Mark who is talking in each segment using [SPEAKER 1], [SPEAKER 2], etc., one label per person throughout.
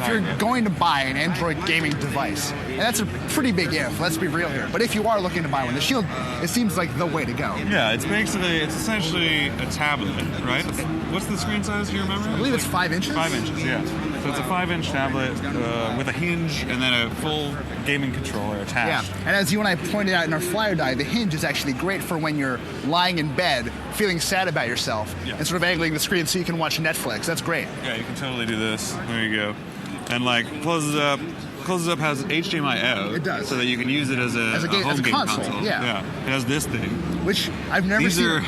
[SPEAKER 1] if you're going to buy an Android gaming device, and that's a pretty big if, let's be real here, but if you are looking to buy one, the Shield, it seems like the way to go.
[SPEAKER 2] Yeah, it's essentially a tablet, right? What's the screen size, do you remember?
[SPEAKER 1] I believe it's 5 inches?
[SPEAKER 2] 5 inches, yeah. So it's a 5-inch tablet with a hinge and then a full gaming controller attached.
[SPEAKER 1] Yeah, and as you and I pointed out in our flyer die, the hinge is actually great for when you're lying in bed, feeling sad about yourself, and sort of angling the screen so you can watch Netflix. That's great.
[SPEAKER 2] Yeah, you can totally do this. There you go. And like, closes up, has HDMI out.
[SPEAKER 1] It does.
[SPEAKER 2] So that you can use it as a home game console.
[SPEAKER 1] Yeah.
[SPEAKER 2] It has this thing.
[SPEAKER 1] Which I've never seen.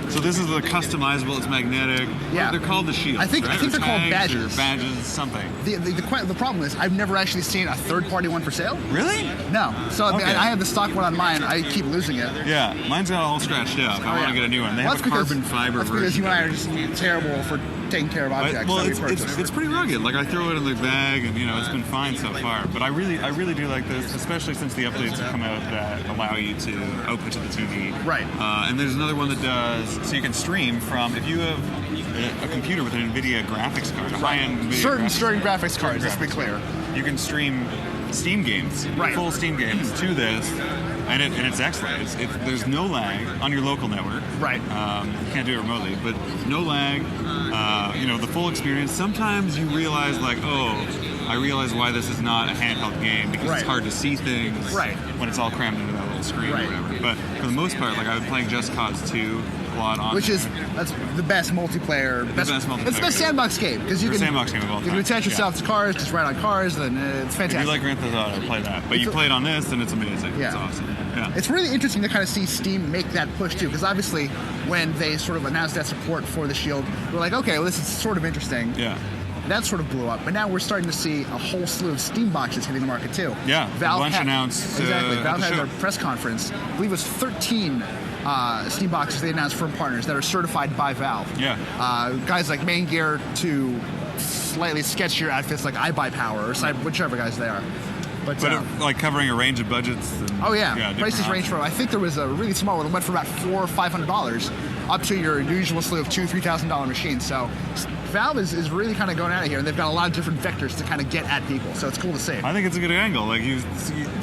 [SPEAKER 2] So this is the customizable, it's magnetic.
[SPEAKER 1] Yeah.
[SPEAKER 2] They're called the Shields,
[SPEAKER 1] I think they're called badges.
[SPEAKER 2] Or badges, something.
[SPEAKER 1] The problem is I've never actually seen a third-party one for sale.
[SPEAKER 2] Really?
[SPEAKER 1] No. So I have the stock one on mine. I keep losing it.
[SPEAKER 2] Yeah, mine's got all scratched up. I want to get a new one. They have a carbon fiber version.
[SPEAKER 1] That's because you and I are just terrible for taking care of objects.
[SPEAKER 2] Well, it's pretty rugged. Like, I throw it in the bag, and it's been fine so far. But I really do like this, especially since the updates have come out that allow you to output to the TV.
[SPEAKER 1] Right.
[SPEAKER 2] And there's another one that does, so you can stream from, if you have a computer with an NVIDIA graphics card, a high-end NVIDIA
[SPEAKER 1] certain graphics cards, let's be clear.
[SPEAKER 2] You can stream Steam games, full Steam games, to this. And it's excellent. There's no lag on your local network.
[SPEAKER 1] Right.
[SPEAKER 2] You can't do it remotely, but no lag. The full experience. Sometimes you realize, like, I realize why this is not a handheld game, because it's hard to see things when it's all crammed into that little screen or whatever. But for the most part, like, I've been playing Just Cause 2 a lot on that's the best multiplayer. It's the best sandbox game, because you can sandbox game of all time.
[SPEAKER 1] You can attach yourself to cars, just ride on cars, and it's fantastic.
[SPEAKER 2] If you like Grand Theft Auto, play that. But you play it on this, and it's amazing.
[SPEAKER 1] Yeah.
[SPEAKER 2] It's awesome. Yeah.
[SPEAKER 1] It's really interesting to kind of see Steam make that push too, because obviously when they sort of announced that support for the Shield, we're like, okay, well, this is sort of interesting.
[SPEAKER 2] Yeah.
[SPEAKER 1] That sort of blew up, but now we're starting to see a whole slew of Steam boxes hitting the market too.
[SPEAKER 2] Yeah,
[SPEAKER 1] Valve
[SPEAKER 2] announced.
[SPEAKER 1] Exactly. Valve had their press conference. I believe it was 13 Steam boxes they announced from partners that are certified by Valve.
[SPEAKER 2] Yeah.
[SPEAKER 1] Guys like Main Gear to slightly sketchier outfits like iBuyPower or whichever guys they are. But
[SPEAKER 2] like covering a range of budgets. And,
[SPEAKER 1] prices range from, I think there was a really small one that went for about $400 or $500 up to your usual slew of $2,000-$3,000 machines. So Valve is really kind of going at it here, and they've got a lot of different vectors to kind of get at people. So it's cool to see.
[SPEAKER 2] I think it's a good angle. Like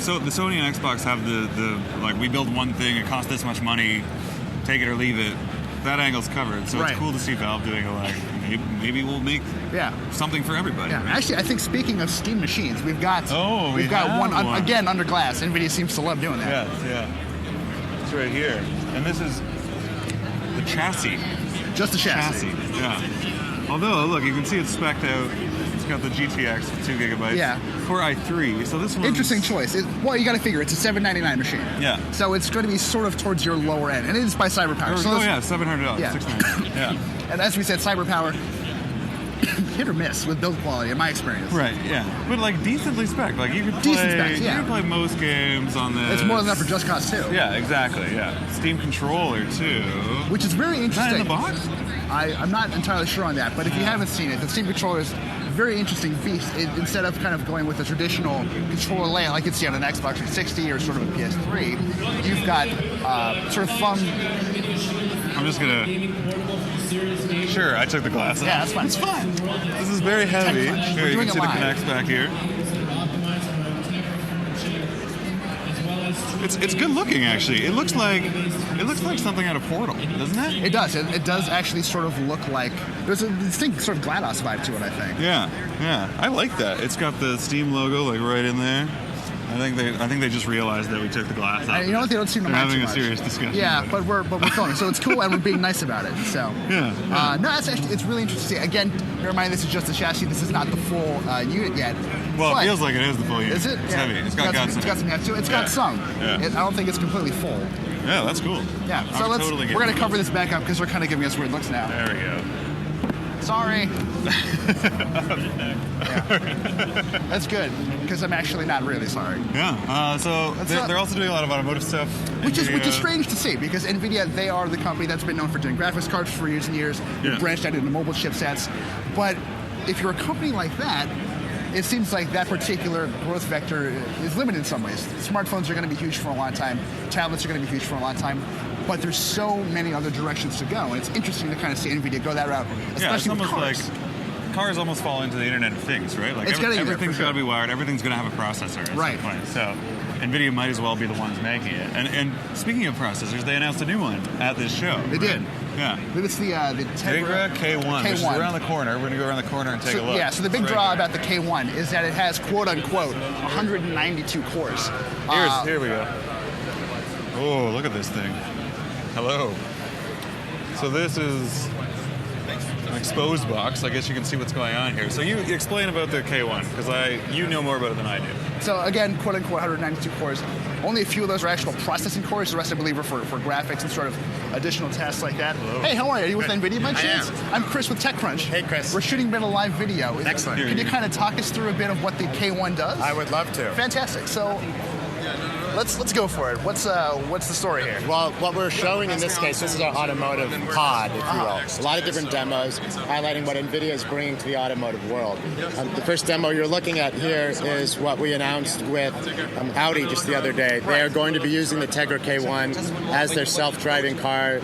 [SPEAKER 2] so the Sony and Xbox have the like, we build one thing, it costs this much money, take it or leave it. That angle's covered, so it's cool to see Valve doing it. Like, maybe we'll make something for everybody.
[SPEAKER 1] Yeah,
[SPEAKER 2] right?
[SPEAKER 1] Actually, I think speaking of Steam machines, we've got one again under glass. NVIDIA seems to love doing that.
[SPEAKER 2] Yeah. It's right here, and this is the chassis.
[SPEAKER 1] Just the chassis.
[SPEAKER 2] Yeah. Although, look, you can see it's spec'd out. It's got the GTX with 2 gigabytes.
[SPEAKER 1] Yeah.
[SPEAKER 2] Core i3. So this one.
[SPEAKER 1] Interesting choice. Well, you got to figure it's a $799 machine.
[SPEAKER 2] Yeah.
[SPEAKER 1] So it's going to be sort of towards your lower end, and it is by CyberPower.
[SPEAKER 2] $700.
[SPEAKER 1] Yeah.
[SPEAKER 2] $699. Yeah.
[SPEAKER 1] And as we said, CyberPower hit or miss with build quality, in my experience.
[SPEAKER 2] Right. Yeah. But like decently spec. Like you could play.
[SPEAKER 1] Decent specs,
[SPEAKER 2] You can play most games on this.
[SPEAKER 1] It's more than enough for Just Cause 2.
[SPEAKER 2] Yeah. Exactly. Yeah. Steam controller too.
[SPEAKER 1] Which is very interesting.
[SPEAKER 2] Is that in the box?
[SPEAKER 1] I'm not entirely sure on that, but if you haven't seen it, the Steam controller is a very interesting beast. Instead of kind of going with a traditional controller layout like you'd see on an Xbox 360 or sort of a PS3, you've got sort of thumb.
[SPEAKER 2] I'm just gonna. Sure, I took the glass off.
[SPEAKER 1] Yeah, that's fine.
[SPEAKER 2] It's fine. This is very heavy. Here, you can see the connects back here. It's good looking, actually. It looks like something out of Portal, doesn't it?
[SPEAKER 1] It does. It does actually sort of look like there's a distinct sort of GLaDOS vibe to it, I think.
[SPEAKER 2] Yeah. I like that. It's got the Steam logo like right in there. I think they just realized that we took the glass off.
[SPEAKER 1] You know what? They don't seem to
[SPEAKER 2] They're
[SPEAKER 1] mind
[SPEAKER 2] having
[SPEAKER 1] too
[SPEAKER 2] a
[SPEAKER 1] much.
[SPEAKER 2] serious discussion.
[SPEAKER 1] Yeah, but we're filming, so it's cool, and we're being nice about it. So
[SPEAKER 2] yeah.
[SPEAKER 1] No, it's really interesting. Again, bear in mind this is just a chassis. This is not the full unit yet.
[SPEAKER 2] Well, it feels like it is the full unit.
[SPEAKER 1] Is it?
[SPEAKER 2] It's heavy. It's got
[SPEAKER 1] some heft to it. It's got some.
[SPEAKER 2] Yeah.
[SPEAKER 1] I don't think it's completely full.
[SPEAKER 2] Yeah, that's cool.
[SPEAKER 1] Yeah. So we're gonna cover this back up because we're kind of giving us weird looks now.
[SPEAKER 2] There we go.
[SPEAKER 1] Sorry. That's good, because I'm actually not really sorry.
[SPEAKER 2] Yeah. So they're also doing a lot of automotive stuff.
[SPEAKER 1] Which is strange to see, because NVIDIA, they are the company that's been known for doing graphics cards for years and years. They've branched out into mobile chipsets. But if you're a company like that, it seems like that particular growth vector is limited in some ways. Smartphones are going to be huge for a long time. Tablets are going to be huge for a long time. But there's so many other directions to go, and it's interesting to kind of see NVIDIA go that route, especially with cars.
[SPEAKER 2] cars almost fall into the Internet of Things, right? Like everything's got to be wired. Everything's going to have a processor at some point. So NVIDIA might as well be the ones making it. And speaking of processors, they announced a new one at this show.
[SPEAKER 1] They did.
[SPEAKER 2] Yeah.
[SPEAKER 1] It's the
[SPEAKER 2] Tegra K1, which is around the corner. We're going to go around the corner and take a look.
[SPEAKER 1] Yeah, so the big draw about the K1 is that it has, quote-unquote, 192 cores.
[SPEAKER 2] Here we go. Oh, look at this thing. Hello. So this is an exposed box. I guess you can see what's going on here. So you explain about the K1, because you know more about it than I do.
[SPEAKER 1] So again, quote-unquote, 192 cores. Only a few of those are actual processing cores. The rest, I believe, are for graphics and sort of additional tasks like that. Hello. Hey, how are you? Are you with NVIDIA by chance?
[SPEAKER 3] I am.
[SPEAKER 1] I'm Chris with TechCrunch.
[SPEAKER 3] Hey, Chris.
[SPEAKER 1] We're shooting a bit of live video.
[SPEAKER 3] Excellent.
[SPEAKER 1] Can you kind of talk us through a bit of what the K1 does?
[SPEAKER 3] I would love to.
[SPEAKER 1] Fantastic. So let's go for it. What's the story here?
[SPEAKER 3] Well, what we're showing in this case, this is our automotive pod, if you will. A lot of different demos highlighting what NVIDIA is bringing to the automotive world. The first demo you're looking at here is what we announced with Audi just the other day. They are going to be using the Tegra K1 as their self-driving car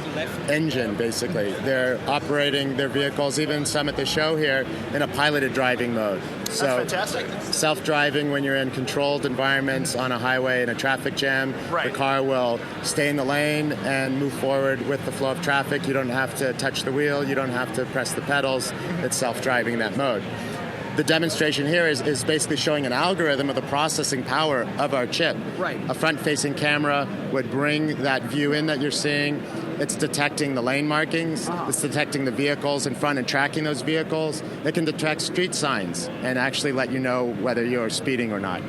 [SPEAKER 3] engine, basically. They're operating their vehicles, even some at the show here, in a piloted driving mode.
[SPEAKER 1] So that's fantastic.
[SPEAKER 3] Self-driving when you're in controlled environments on a highway in a traffic jam. The car will stay in the lane and move forward with the flow of traffic. You don't have to touch the wheel. You don't have to press the pedals. It's self-driving in that mode. The demonstration here is basically showing an algorithm of the processing power of our chip. A front-facing camera would bring that view in that you're seeing. It's detecting the lane markings. It's detecting the vehicles in front and tracking those vehicles. It can detect street signs and actually let you know whether you're speeding or not.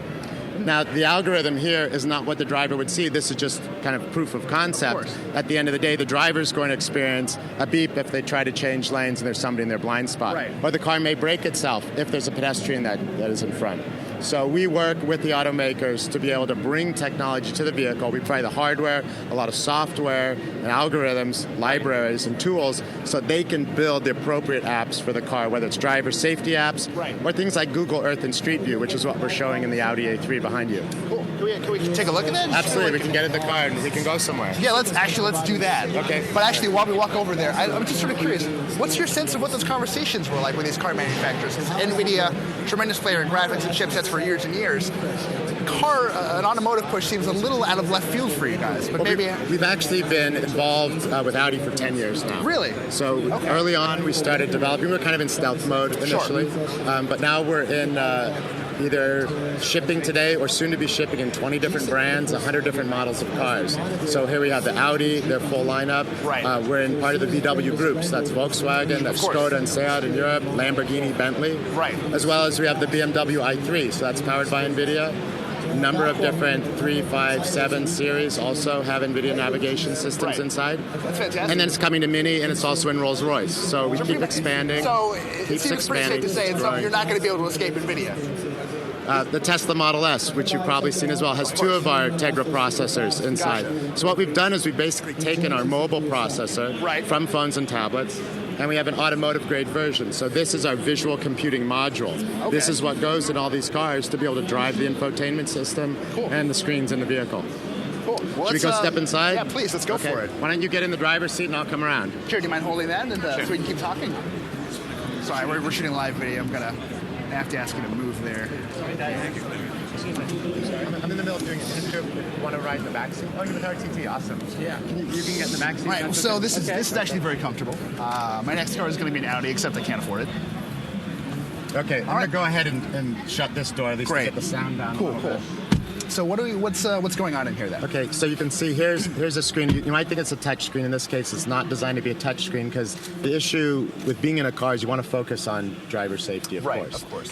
[SPEAKER 3] Now, the algorithm here is not what the driver would see. This is just kind of proof of concept. At the end of the day, the driver's going to experience a beep if they try to change lanes and there's somebody in their blind spot. Or the car may brake itself if there's a pedestrian that is in front. So we work with the automakers to be able to bring technology to the vehicle. We provide the hardware, a lot of software, and algorithms, libraries, and tools so they can build the appropriate apps for the car, whether it's driver safety apps or things like Google Earth and Street View, which is what we're showing in the Audi A3 behind you.
[SPEAKER 1] Cool. Can we take a look at that?
[SPEAKER 3] Absolutely. We can get in the car and we can go somewhere.
[SPEAKER 1] Yeah, let's do that.
[SPEAKER 3] Okay.
[SPEAKER 1] But actually, while we walk over there, I'm just sort of curious, what's your sense of what those conversations were like with these car manufacturers? NVIDIA, tremendous player in graphics and chipsets for years and years. An automotive push seems a little out of left field for you guys, but maybe...
[SPEAKER 3] We've actually been involved with Audi for 10 years now.
[SPEAKER 1] Really?
[SPEAKER 3] So early on, we started developing. We were kind of in stealth mode initially, but now we're in either shipping today or soon to be shipping in 20 different brands, 100 different models of cars. So here we have the Audi, their full lineup. We're in part of the VW groups. That's Volkswagen, that's Skoda and Seat in Europe, Lamborghini, Bentley. As well as we have the BMW i3, so that's powered by NVIDIA. A number of different 3, 5, 7 series also have NVIDIA navigation systems inside.
[SPEAKER 1] That's fantastic.
[SPEAKER 3] And then it's coming to Mini, and it's also in Rolls-Royce. So we keep expanding.
[SPEAKER 1] So it seems pretty safe to say you're not going to be able to escape NVIDIA.
[SPEAKER 3] The Tesla Model S, which you've probably seen as well, has 2 of our Tegra processors inside. So what we've done is we've basically taken our mobile processor from phones and tablets, and we have an automotive-grade version. So this is our visual computing module. This is what goes in all these cars to be able to drive the infotainment system and the screens in the vehicle.
[SPEAKER 1] Well,
[SPEAKER 3] should we go step inside?
[SPEAKER 1] Yeah, please, let's go for it.
[SPEAKER 3] Why don't you get in the driver's seat and I'll come around?
[SPEAKER 1] Sure, do you mind holding that and so we can keep talking? Sorry, we're shooting live video. I'm going to have to ask you to move there.
[SPEAKER 3] I'm in the middle of doing it. Do you want to ride in the back seat? Oh, you're with RTT. Awesome. Yeah. You can get in the back seat.
[SPEAKER 1] Right. So this is actually very comfortable. My next car is going to be an Audi, except I can't afford it.
[SPEAKER 3] Okay. I'm going to go ahead and shut this door at least to get the sound down.
[SPEAKER 1] Cool. So what's going on in here then?
[SPEAKER 3] Okay, so you can see here's a screen. You might think it's a touch screen. In this case, it's not designed to be a touch screen because the issue with being in a car is you want to focus on driver safety, of course.
[SPEAKER 1] Of course.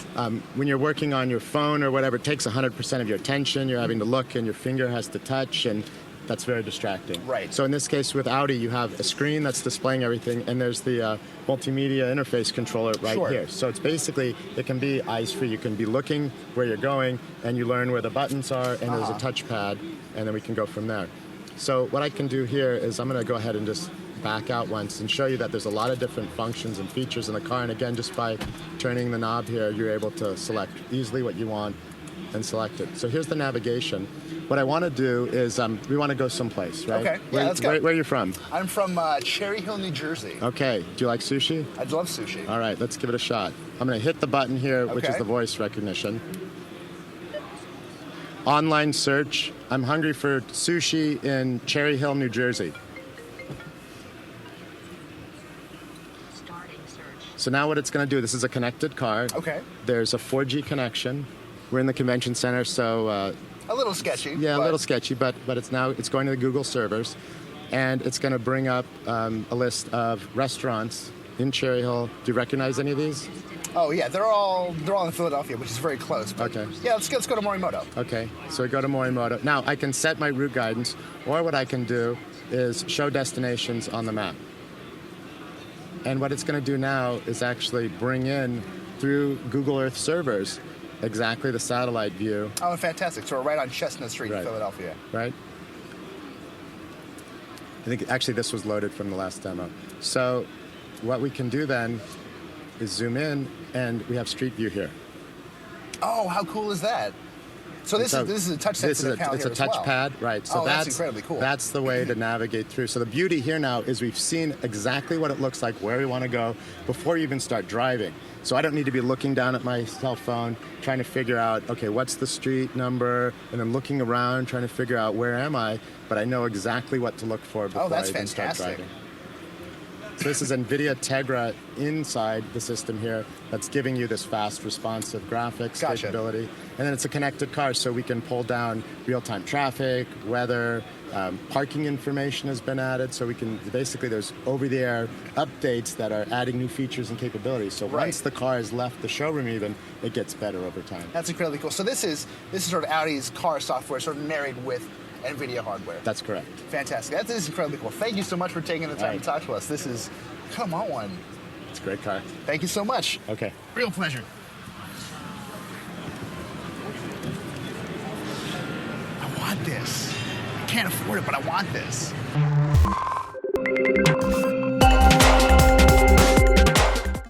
[SPEAKER 3] When you're working on your phone or whatever, it takes 100% of your attention. You're having to look and your finger has to touch, and that's very distracting. So in this case with Audi, you have a screen that's displaying everything, and there's the multimedia interface controller here. So it's basically, it can be eyes-free. You can be looking where you're going, and you learn where the buttons are, and there's a touchpad, and then we can go from there. So what I can do here is I'm going to go ahead and just back out once and show you that there's a lot of different functions and features in the car, and again, just by turning the knob here, you're able to select easily what you want. and select it. So here's the navigation. What I want to do is we want to go someplace, right?
[SPEAKER 1] Okay, yeah, let's go.
[SPEAKER 3] Where are you from?
[SPEAKER 1] I'm from Cherry Hill, New Jersey.
[SPEAKER 3] Okay, do you like sushi?
[SPEAKER 1] I'd love sushi.
[SPEAKER 3] All right, let's give it a shot. I'm going to hit the button here, which is the voice recognition. Online search. I'm hungry for sushi in Cherry Hill, New Jersey.
[SPEAKER 4] Starting search.
[SPEAKER 3] So now what it's going to do, this is a connected car.
[SPEAKER 1] Okay.
[SPEAKER 3] There's a 4G connection. We're in the convention center, so...
[SPEAKER 1] a little sketchy.
[SPEAKER 3] Yeah, a little sketchy, but it's going to the Google servers, and it's going to bring up a list of restaurants in Cherry Hill. Do you recognize any of these?
[SPEAKER 1] Oh yeah, they're all in Philadelphia, which is very close. But
[SPEAKER 3] Okay.
[SPEAKER 1] Yeah, let's go to Morimoto.
[SPEAKER 3] Okay, so we go to Morimoto. Now I can set my route guidance, or what I can do is show destinations on the map. And what it's going to do now is actually bring in through Google Earth servers exactly the satellite view.
[SPEAKER 1] Oh, fantastic! So we're right on Chestnut Street in
[SPEAKER 3] Right.
[SPEAKER 1] Philadelphia.
[SPEAKER 3] Right? I think actually this was loaded from the last demo. So what we can do then is zoom in, and we have Street View here.
[SPEAKER 1] Oh, how cool is that? So this is a touch sensitive panel
[SPEAKER 3] It's
[SPEAKER 1] here
[SPEAKER 3] a touchpad,
[SPEAKER 1] as well.
[SPEAKER 3] right? So
[SPEAKER 1] that's incredibly cool.
[SPEAKER 3] That's the way to navigate through. So the beauty here now is we've seen exactly what it looks like, where we want to go, before you even start driving. So I don't need to be looking down at my cell phone, trying to figure out, okay, what's the street number, and then looking around, trying to figure out where am I, but I know exactly what to look for before I even start driving. So this is NVIDIA Tegra inside the system here that's giving you this fast, responsive graphics capability. And then it's a connected car, so we can pull down real-time traffic, weather, parking information has been added, so we can, basically there's over-the-air updates that are adding new features and capabilities. So once the car has left the showroom even, it gets better over time.
[SPEAKER 1] That's incredibly cool. So this is sort of Audi's car software, sort of married with NVIDIA hardware.
[SPEAKER 3] That's correct.
[SPEAKER 1] Fantastic. That is incredibly cool. Thank you so much for taking the time to talk to us. This is, come on.
[SPEAKER 3] It's a great car.
[SPEAKER 1] Thank you so much.
[SPEAKER 3] Okay.
[SPEAKER 1] Real pleasure. I want this. I can't afford it, but I want this.